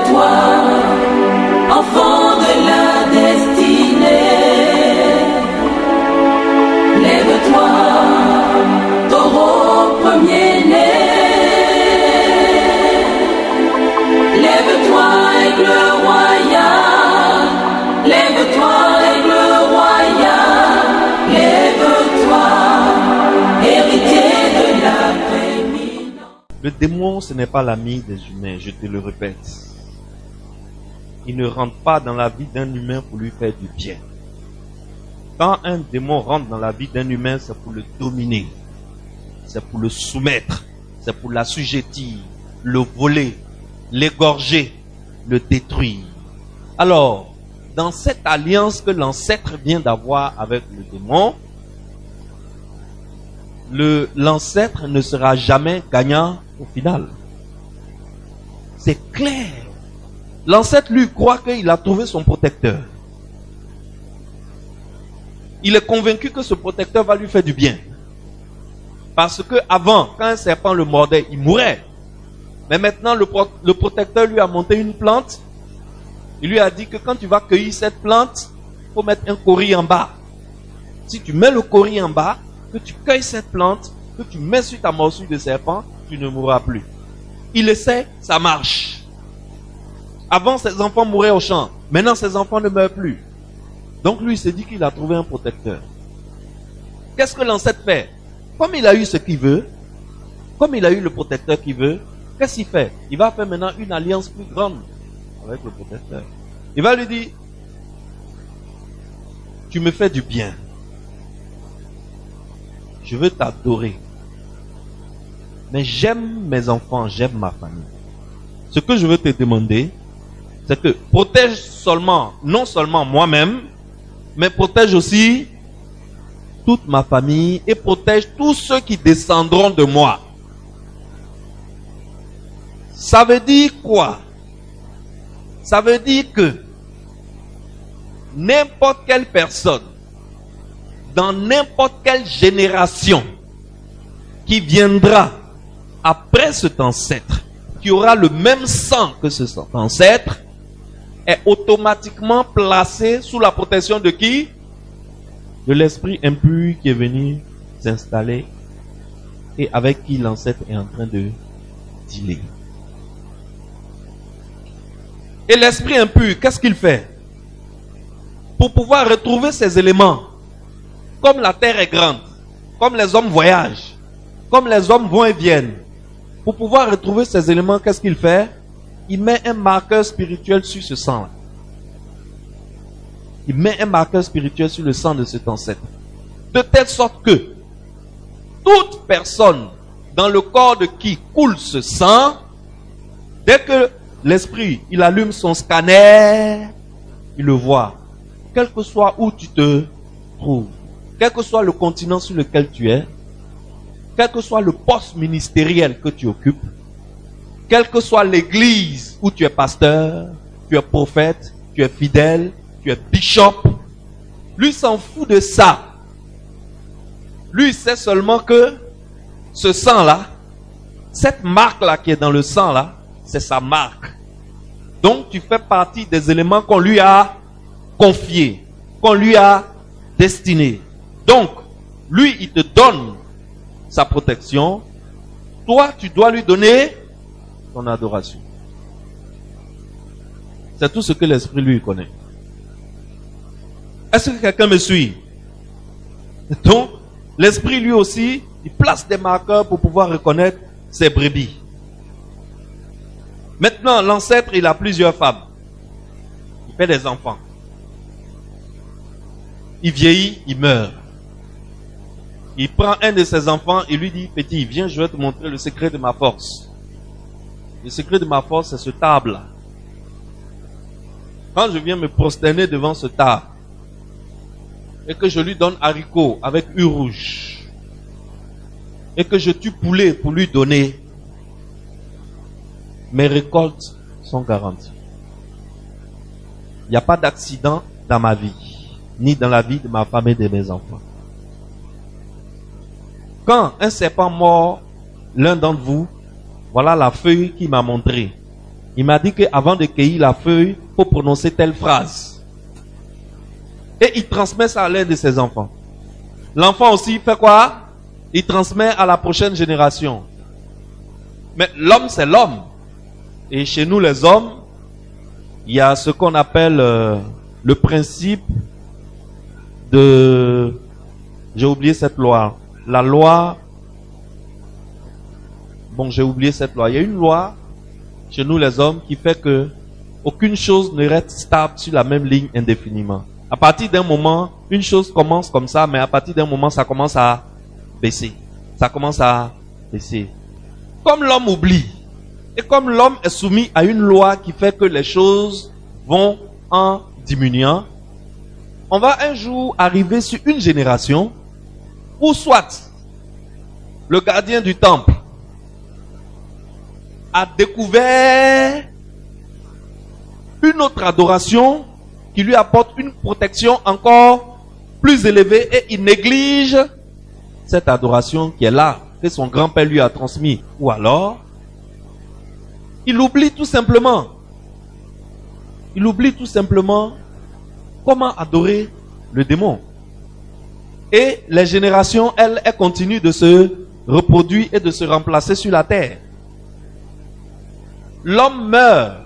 Lève-toi, enfant de la destinée. Lève-toi, taureau premier-né. Lève-toi, aigle royal. Lève-toi, aigle royal. Lève-toi, héritier de la prééminence. Le démon, ce n'est pas l'ami des humains, je te le répète. Il ne rentre pas dans la vie d'un humain pour lui faire du bien. Quand un démon rentre dans la vie d'un humain, c'est pour le dominer. C'est pour le soumettre. C'est pour l'assujettir, le voler, l'égorger, le détruire. Alors, dans cette alliance que l'ancêtre vient d'avoir avec le démon, l'ancêtre ne sera jamais gagnant au final. C'est clair. L'ancêtre, lui, croit qu'il a trouvé son protecteur. Il est convaincu que ce protecteur va lui faire du bien. Parce que avant, quand un serpent le mordait, il mourait. Mais maintenant, le protecteur lui a monté une plante. Il lui a dit que quand tu vas cueillir cette plante, il faut mettre un cori en bas. Si tu mets le cori en bas, que tu cueilles cette plante, que tu mets sur ta morsure de serpent, tu ne mourras plus. Il essaie, ça marche. Avant, ses enfants mouraient au champ. Maintenant, ses enfants ne meurent plus. Donc, lui, il s'est dit qu'il a trouvé un protecteur. Qu'est-ce que l'ancêtre fait? Comme il a eu ce qu'il veut, comme il a eu le protecteur qu'il veut, qu'est-ce qu'il fait? Il va faire maintenant une alliance plus grande avec le protecteur. Il va lui dire, tu me fais du bien. Je veux t'adorer. Mais j'aime mes enfants, j'aime ma famille. Ce que je veux te demander, c'est que protège seulement, non seulement moi-même, mais protège aussi toute ma famille et protège tous ceux qui descendront de moi. Ça veut dire quoi? Ça veut dire que n'importe quelle personne, dans n'importe quelle génération, qui viendra après cet ancêtre, qui aura le même sang que cet ancêtre, est automatiquement placé sous la protection de qui? De l'esprit impur qui est venu s'installer et avec qui l'ancêtre est en train de dealer. Et l'esprit impur, qu'est-ce qu'il fait? Pour pouvoir retrouver ces éléments, comme la terre est grande, comme les hommes voyagent, comme les hommes vont et viennent, pour pouvoir retrouver ces éléments, qu'est-ce qu'il fait? Il met un marqueur spirituel sur ce sang-là. Il met un marqueur spirituel sur le sang de cet ancêtre. De telle sorte que toute personne dans le corps de qui coule ce sang, dès que l'esprit, il allume son scanner, il le voit. Quel que soit où tu te trouves, quel que soit le continent sur lequel tu es, quel que soit le poste ministériel que tu occupes, quelle que soit l'église où tu es pasteur, tu es prophète, tu es fidèle, tu es bishop, lui s'en fout de ça. Lui il sait seulement que ce sang-là, cette marque-là qui est dans le sang-là, c'est sa marque. Donc tu fais partie des éléments qu'on lui a confiés, qu'on lui a destinés. Donc, lui il te donne sa protection. Toi tu dois lui donner ton adoration. C'est tout ce que l'esprit lui connaît. Est-ce que quelqu'un me suit? Donc, l'esprit lui aussi, il place des marqueurs pour pouvoir reconnaître ses brebis. Maintenant, l'ancêtre, il a plusieurs femmes. Il fait des enfants. Il vieillit, il meurt. Il prend un de ses enfants et lui dit, petit, viens, je vais te montrer le secret de ma force. Le secret de ma force, c'est ce table-là. Quand je viens me prosterner devant ce table, et que je lui donne haricots avec huile rouge, et que je tue poulet pour lui donner, mes récoltes sont garanties. Il n'y a pas d'accident dans ma vie, ni dans la vie de ma femme et de mes enfants. Quand un serpent mord l'un d'entre vous, voilà la feuille qu'il m'a montré. Il m'a dit qu'avant de cueillir la feuille, il faut prononcer telle phrase. Et il transmet ça à l'un de ses enfants. L'enfant aussi fait quoi? Il transmet à la prochaine génération. Mais l'homme, c'est l'homme. Et chez nous, les hommes, il y a ce qu'on appelle le principe de... J'ai oublié cette loi. La loi... Bon, j'ai oublié cette loi. Il y a une loi chez nous, les hommes, qui fait que aucune chose ne reste stable sur la même ligne indéfiniment. À partir d'un moment, une chose commence comme ça, mais à partir d'un moment, ça commence à baisser. Ça commence à baisser. Comme l'homme oublie, et comme l'homme est soumis à une loi qui fait que les choses vont en diminuant, on va un jour arriver sur une génération où soit le gardien du temple a découvert une autre adoration qui lui apporte une protection encore plus élevée et il néglige cette adoration qui est là, que son grand-père lui a transmis. Ou alors, il oublie tout simplement. Il oublie tout simplement comment adorer le démon. Et les générations, elles continuent de se reproduire et de se remplacer sur la terre. L'homme meurt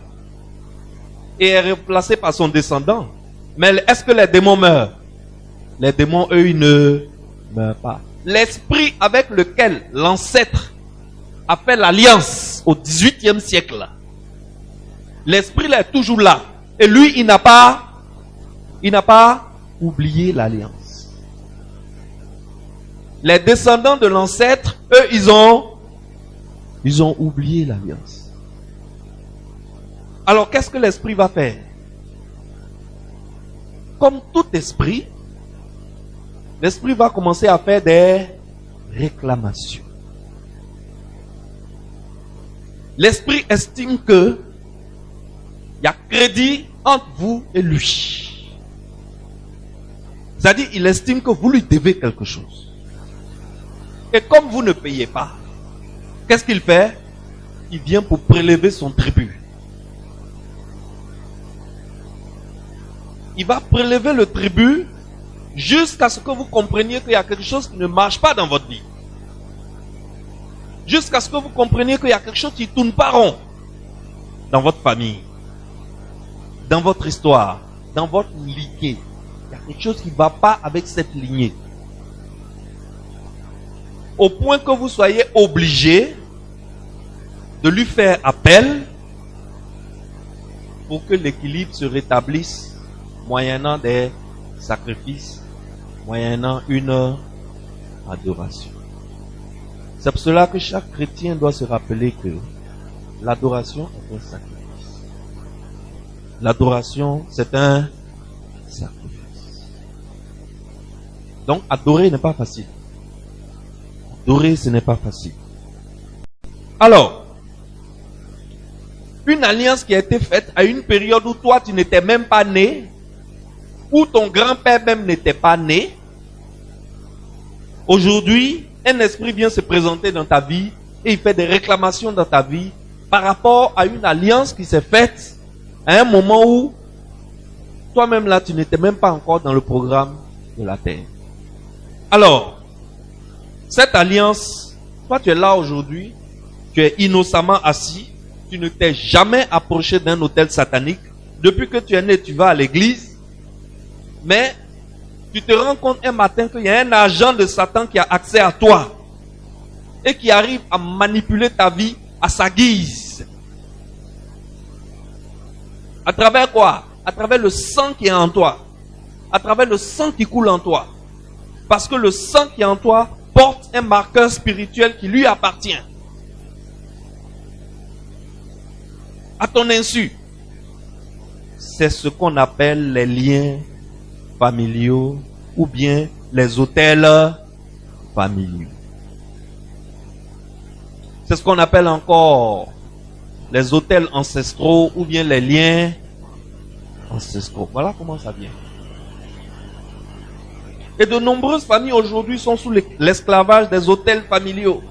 et est remplacé par son descendant. Mais est-ce que les démons meurent? Les démons, eux, ils ne meurent pas. L'esprit avec lequel l'ancêtre a fait l'alliance au XVIIIe siècle, l'esprit là est toujours là. Et lui, il n'a pas oublié l'alliance. Les descendants de l'ancêtre, eux, ils ont oublié l'alliance. Alors, qu'est-ce que l'esprit va faire? Comme tout esprit, l'esprit va commencer à faire des réclamations. L'esprit estime que il y a crédit entre vous et lui. C'est-à-dire, il estime que vous lui devez quelque chose. Et comme vous ne payez pas, qu'est-ce qu'il fait? Il vient pour prélever son tribut. Il va prélever le tribut jusqu'à ce que vous compreniez qu'il y a quelque chose qui ne marche pas dans votre vie. Jusqu'à ce que vous compreniez qu'il y a quelque chose qui ne tourne pas rond dans votre famille, dans votre histoire, dans votre lignée. Il y a quelque chose qui ne va pas avec cette lignée. Au point que vous soyez obligé de lui faire appel pour que l'équilibre se rétablisse moyennant des sacrifices, moyennant une adoration. C'est pour cela que chaque chrétien doit se rappeler que l'adoration est un sacrifice. L'adoration, c'est un sacrifice. Donc, adorer n'est pas facile. Adorer, ce n'est pas facile. Alors, une alliance qui a été faite à une période où toi, tu n'étais même pas né, où ton grand-père même n'était pas né, aujourd'hui, un esprit vient se présenter dans ta vie et il fait des réclamations dans ta vie par rapport à une alliance qui s'est faite à un moment où toi-même là, tu n'étais même pas encore dans le programme de la terre. Alors, cette alliance, toi tu es là aujourd'hui, tu es innocemment assis, tu ne t'es jamais approché d'un autel satanique. Depuis que tu es né, tu vas à l'église. Mais tu te rends compte un matin qu'il y a un agent de Satan qui a accès à toi et qui arrive à manipuler ta vie à sa guise. À travers quoi? À travers le sang qui est en toi. À travers le sang qui coule en toi. Parce que le sang qui est en toi porte un marqueur spirituel qui lui appartient. À ton insu. C'est ce qu'on appelle les liens familiaux ou bien les autels familiaux. C'est ce qu'on appelle encore les autels ancestraux ou bien les liens ancestraux. Voilà comment ça vient. Et de nombreuses familles aujourd'hui sont sous l'esclavage des autels familiaux.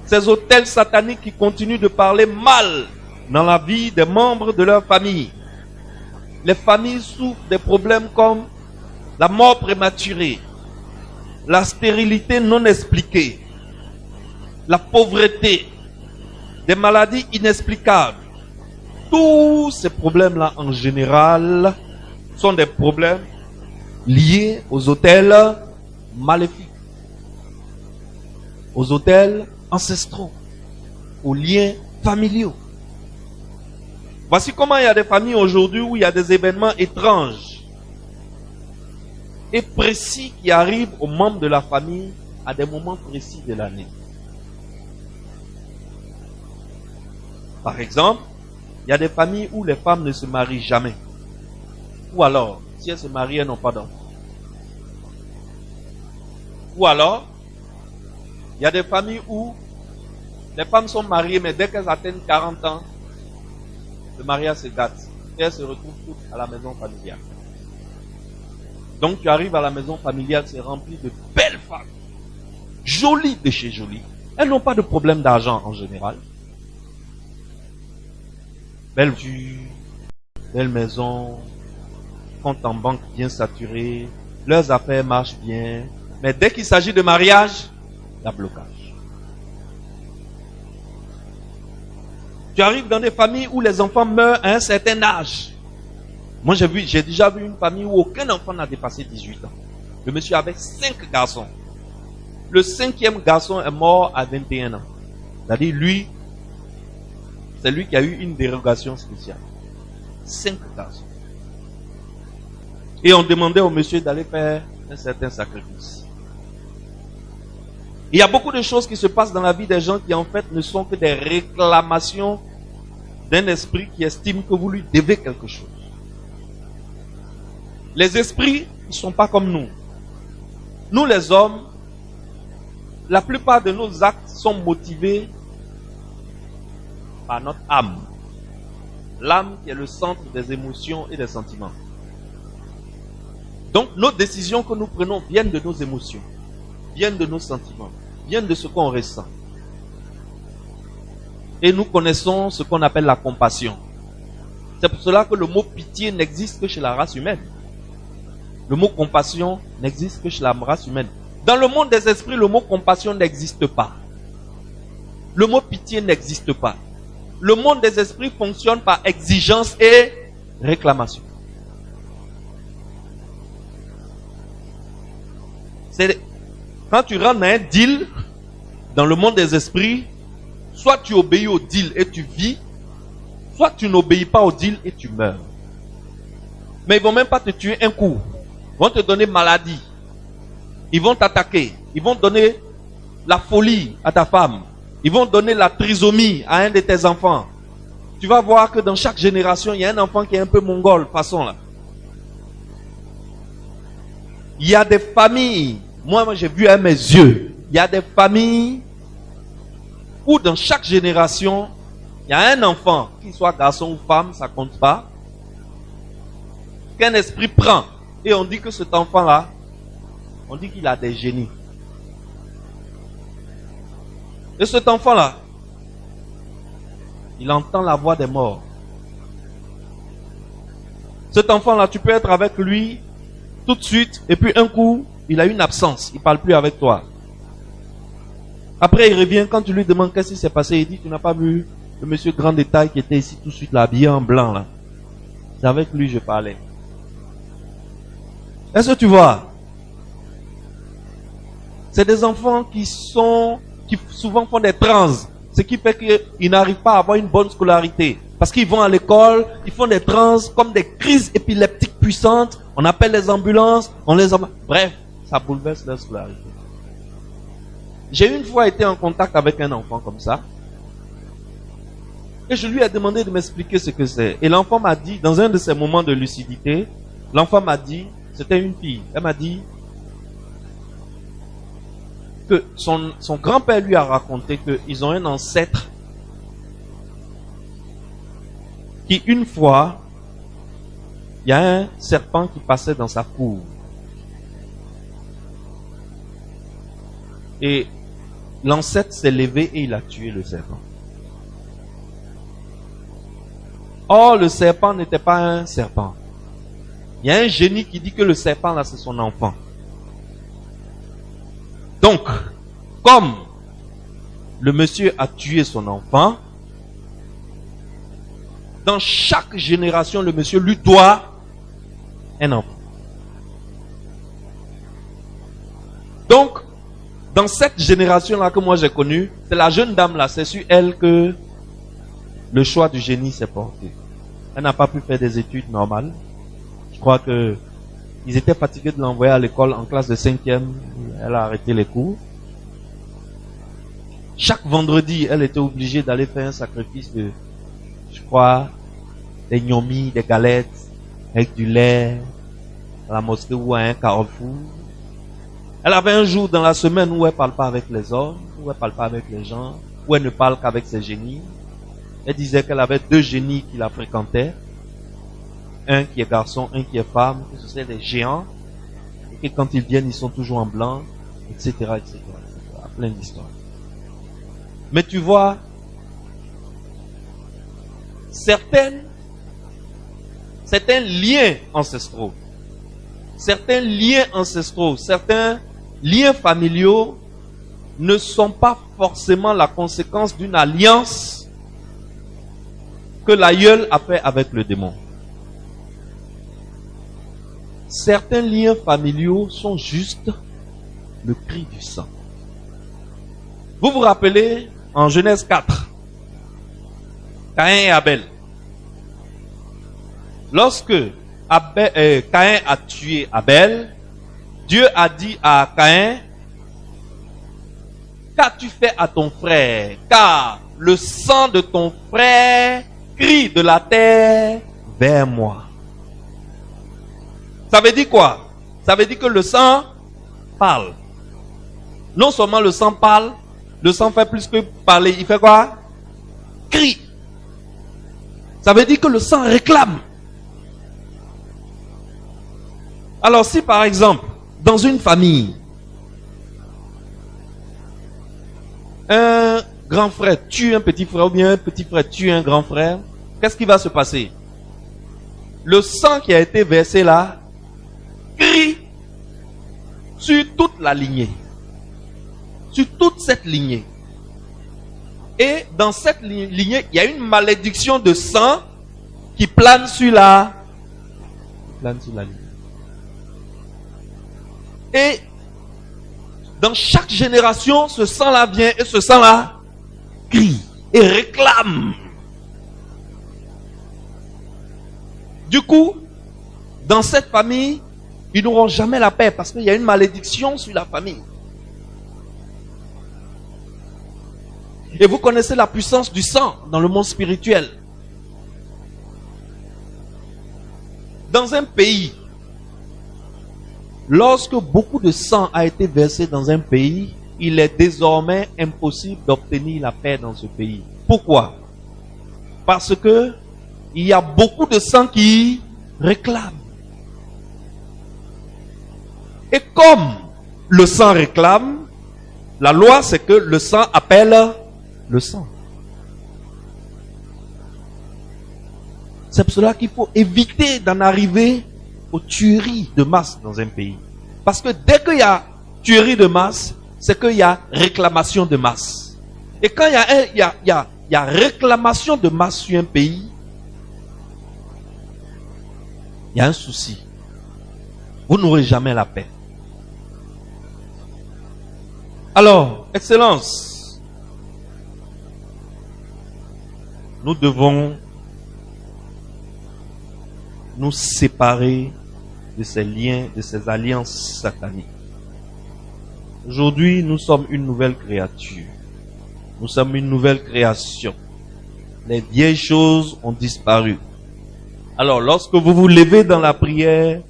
Ces autels sataniques qui continuent de parler mal dans la vie des membres de leur famille. Les familles souffrent des problèmes comme la mort prématurée, la stérilité non expliquée, la pauvreté, des maladies inexplicables. Tous ces problèmes-là, en général, sont des problèmes liés aux autels maléfiques, aux autels ancestraux, aux liens familiaux. Voici comment il y a des familles aujourd'hui où il y a des événements étranges et précis qui arrivent aux membres de la famille à des moments précis de l'année. Par exemple, il y a des familles où les femmes ne se marient jamais. Ou alors, si elles se marient, elles n'ont pas d'enfants. Ou alors, il y a des familles où les femmes sont mariées, mais dès qu'elles atteignent 40 ans, le mariage se gâte. Et elles se retrouvent toutes à la maison familiale. Donc tu arrives à la maison familiale, c'est rempli de belles femmes. Jolies de chez jolies. Elles n'ont pas de problème d'argent en général. Belle vue, belle maison, compte en banque bien saturé, leurs affaires marchent bien. Mais dès qu'il s'agit de mariage, il y a blocage. Tu arrives dans des familles où les enfants meurent à un certain âge. Moi, j'ai déjà vu une famille où aucun enfant n'a dépassé 18 ans. Le monsieur avait 5 garçons. Le 5e garçon est mort à 21 ans. C'est-à-dire, lui, c'est lui qui a eu une dérogation spéciale. 5 garçons. Et on demandait au monsieur d'aller faire un certain sacrifice. Il y a beaucoup de choses qui se passent dans la vie des gens qui en fait ne sont que des réclamations d'un esprit qui estime que vous lui devez quelque chose. Les esprits, ils ne sont pas comme nous. Nous les hommes, la plupart de nos actes sont motivés par notre âme. L'âme qui est le centre des émotions et des sentiments. Donc nos décisions que nous prenons viennent de nos émotions, viennent de nos sentiments, viennent de ce qu'on ressent. Et nous connaissons ce qu'on appelle la compassion. C'est pour cela que le mot pitié n'existe que chez la race humaine. Le mot compassion n'existe que chez la race humaine. Dans le monde des esprits, le mot compassion n'existe pas. Le mot pitié n'existe pas. Le monde des esprits fonctionne par exigence et réclamation. C'est quand tu rentres dans un deal, dans le monde des esprits, soit tu obéis au deal et tu vis, soit tu n'obéis pas au deal et tu meurs. Mais ils ne vont même pas te tuer un coup. Ils vont te donner maladie. Ils vont t'attaquer. Ils vont donner la folie à ta femme. Ils vont donner la trisomie à un de tes enfants. Tu vas voir que dans chaque génération, il y a un enfant qui est un peu mongol, façon là. Il y a des familles, moi j'ai vu à mes yeux, il y a des familles où dans chaque génération, il y a un enfant, qu'il soit garçon ou femme, ça compte pas, qu'un esprit prend. Et on dit que cet enfant-là, on dit qu'il a des génies. Et cet enfant-là, il entend la voix des morts. Cet enfant-là, tu peux être avec lui tout de suite, et puis un coup, il a une absence, il ne parle plus avec toi. Après, il revient, quand tu lui demandes qu'est-ce qui s'est passé, il dit, tu n'as pas vu le monsieur grand détail qui était ici tout de suite, là, habillé en blanc, là. C'est avec lui que je parlais. Est-ce que tu vois? C'est des enfants qui souvent font des transes. Ce qui fait qu'ils n'arrivent pas à avoir une bonne scolarité. Parce qu'ils vont à l'école, ils font des transes comme des crises épileptiques puissantes. On appelle les ambulances, bref, ça bouleverse leur scolarité. J'ai une fois été en contact avec un enfant comme ça. Et je lui ai demandé de m'expliquer ce que c'est. Et l'enfant m'a dit, dans un de ces moments de lucidité, l'enfant m'a dit, c'était une fille, elle m'a dit que son grand-père lui a raconté qu'ils ont un ancêtre qui, une fois, il y a un serpent qui passait dans sa cour. Et l'ancêtre s'est levé et il a tué le serpent. Or, le serpent n'était pas un serpent. Il y a un génie qui dit que le serpent, là, c'est son enfant. Donc, comme le monsieur a tué son enfant, dans chaque génération, le monsieur lui doit un enfant. Donc, dans cette génération-là que moi j'ai connue, c'est la jeune dame-là, c'est sur elle que le choix du génie s'est porté. Elle n'a pas pu faire des études normales. Je crois que ils étaient fatigués de l'envoyer à l'école en classe de 5e. Elle a arrêté les cours. Chaque vendredi, elle était obligée d'aller faire un sacrifice de, je crois, des gnomis, des galettes, avec du lait, à la mosquée ou à un carrefour. Elle avait un jour dans la semaine où elle ne parle pas avec les hommes, où elle ne parle pas avec les gens, où elle ne parle qu'avec ses génies. Elle disait qu'elle avait 2 génies qui la fréquentaient. Un qui est garçon, un qui est femme, que ce sont des géants. Et que quand ils viennent, ils sont toujours en blanc, etc., etc. Plein d'histoires. Mais tu vois, certains liens ancestraux, certains liens familiaux ne sont pas forcément la conséquence d'une alliance que l'aïeul a fait avec le démon. Certains liens familiaux sont juste le cri du sang. Vous vous rappelez en Genèse 4, Caïn et Abel. Lorsque Caïn a tué Abel, Dieu a dit à Caïn, qu'as-tu fait à ton frère? Car le sang de ton frère crie de la terre vers moi. Ça veut dire quoi? Ça veut dire que le sang parle. Non seulement le sang parle, le sang fait plus que parler. Il fait quoi? Crie. Ça veut dire que le sang réclame. Alors si par exemple, dans une famille, un grand frère tue un petit frère ou bien un petit frère tue un grand frère, qu'est-ce qui va se passer? Le sang qui a été versé là crie sur toute la lignée. Sur toute cette lignée. Et dans cette lignée, il y a une malédiction de sang qui plane sur la lignée. Et dans chaque génération, ce sang-là vient et ce sang-là crie et réclame. Du coup, dans cette famille, ils n'auront jamais la paix parce qu'il y a une malédiction sur la famille. Et vous connaissez la puissance du sang dans le monde spirituel. Dans un pays, lorsque beaucoup de sang a été versé dans un pays, il est désormais impossible d'obtenir la paix dans ce pays. Pourquoi? Parce que il y a beaucoup de sang qui réclame. Et comme le sang réclame, la loi c'est que le sang appelle le sang. C'est pour cela qu'il faut éviter d'en arriver aux tueries de masse dans un pays. Parce que dès qu'il y a tuerie de masse, c'est qu'il y a réclamation de masse. Et quand il y a réclamation de masse sur un pays, il y a un souci. Vous n'aurez jamais la paix. Alors, Excellence, nous devons nous séparer de ces liens, de ces alliances sataniques. Aujourd'hui, nous sommes une nouvelle créature. Nous sommes une nouvelle création. Les vieilles choses ont disparu. Alors, lorsque vous vous levez dans la prière,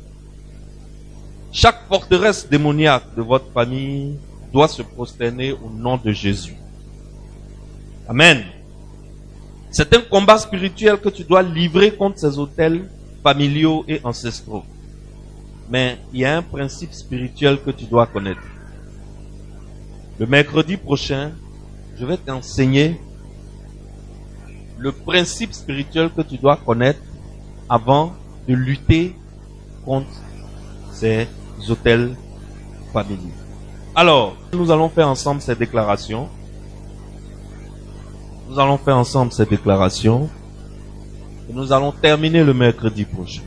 chaque forteresse démoniaque de votre famille doit se prosterner au nom de Jésus. Amen. C'est un combat spirituel que tu dois livrer contre ces autels familiaux et ancestraux. Mais il y a un principe spirituel que tu dois connaître. Le mercredi prochain, je vais t'enseigner le principe spirituel que tu dois connaître avant de lutter contre ces autels familiaux. Alors, nous allons faire ensemble ces déclarations. Nous allons faire ensemble ces déclarations. Et nous allons terminer le mercredi prochain.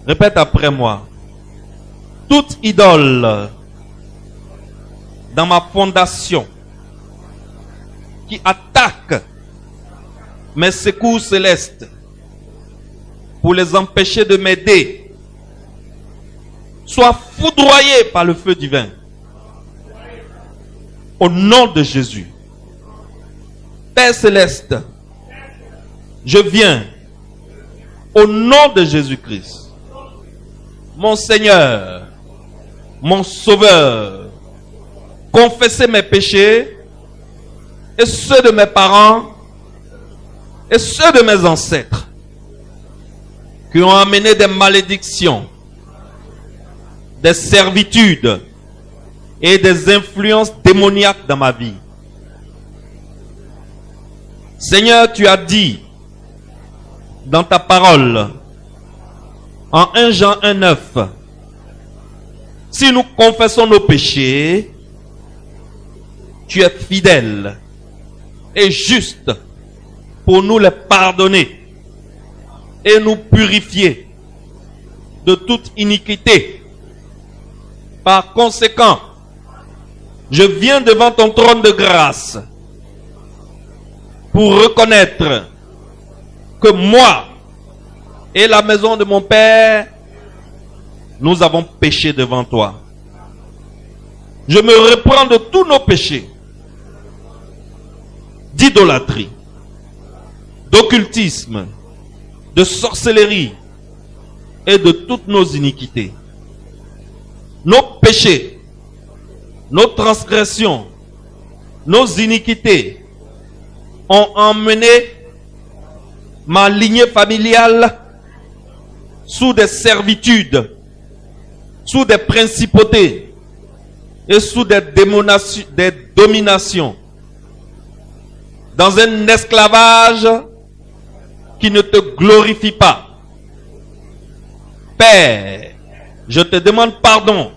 Répète après moi. Toute idole dans ma fondation qui attaque mes secours célestes pour les empêcher de m'aider, soit foudroyée par le feu divin. Au nom de Jésus. Père céleste, je viens au nom de Jésus-Christ, mon Seigneur, mon Sauveur, confesser mes péchés et ceux de mes parents et ceux de mes ancêtres qui ont amené des malédictions, des servitudes et des influences démoniaques dans ma vie. Seigneur, tu as dit dans ta parole en 1 Jean 1,9, si nous confessons nos péchés, tu es fidèle et juste pour nous les pardonner et nous purifier de toute iniquité. Par conséquent, je viens devant ton trône de grâce pour reconnaître que moi et la maison de mon Père, nous avons péché devant toi. Je me reprends de tous nos péchés, d'idolâtrie, d'occultisme, de sorcellerie et de toutes nos iniquités. Nos péchés, nos transgressions, nos iniquités ont emmené ma lignée familiale sous des servitudes, sous des principautés et sous des dominations, dans un esclavage qui ne te glorifie pas. Père, je te demande pardon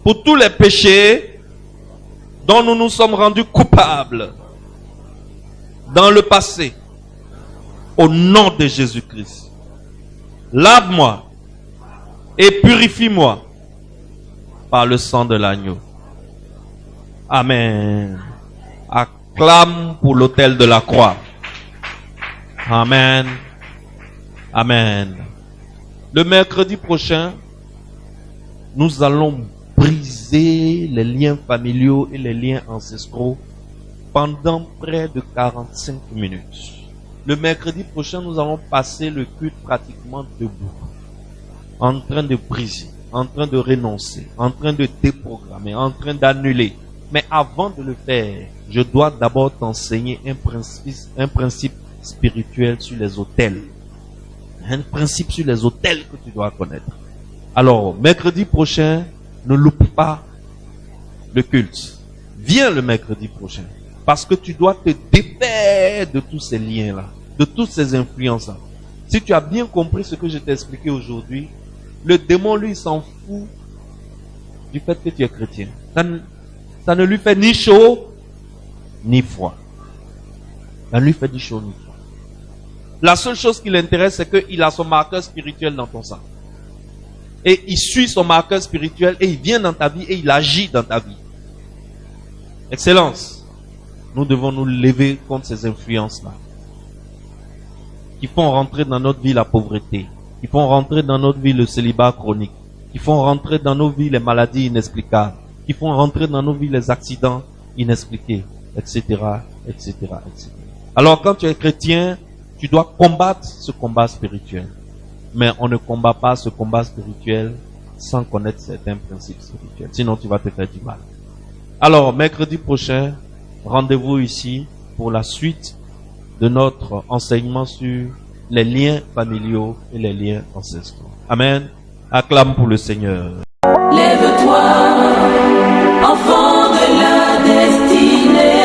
pour tous les péchés dont nous nous sommes rendus coupables dans le passé, au nom de Jésus-Christ. Lave-moi et purifie-moi par le sang de l'agneau. Amen. Acclame pour l'autel de la croix. Amen. Amen. Le mercredi prochain, nous allons briser les liens familiaux et les liens ancestraux pendant près de 45 minutes. Le mercredi prochain, nous allons passer le culte pratiquement debout, en train de briser, en train de renoncer, en train de déprogrammer, en train d'annuler. Mais avant de le faire, je dois d'abord t'enseigner un principe spirituel sur les autels. Un principe sur les autels que tu dois connaître. Alors, mercredi prochain, ne loupe pas le culte. Viens le mercredi prochain. Parce que tu dois te défaire de tous ces liens-là, de toutes ces influences-là. Si tu as bien compris ce que je t'ai expliqué aujourd'hui, le démon, lui, s'en fout du fait que tu es chrétien. Ça ne lui fait ni chaud, ni froid. Ça ne lui fait ni chaud, ni froid. La seule chose qui l'intéresse, c'est qu'il a son marqueur spirituel dans ton sang. Et il suit son marqueur spirituel et il vient dans ta vie et il agit dans ta vie. Excellence. Nous devons nous lever contre ces influences-là, qui font rentrer dans notre vie la pauvreté, qui font rentrer dans notre vie le célibat chronique, qui font rentrer dans nos vies les maladies inexplicables, qui font rentrer dans nos vies les accidents inexpliqués, etc., etc., etc. Alors quand tu es chrétien, tu dois combattre ce combat spirituel. Mais on ne combat pas ce combat spirituel sans connaître certains principes spirituels. Sinon tu vas te faire du mal. Alors mercredi prochain, rendez-vous ici pour la suite de notre enseignement sur les liens familiaux et les liens ancestraux. Amen. Acclame pour le Seigneur. Lève-toi, enfant de la destinée.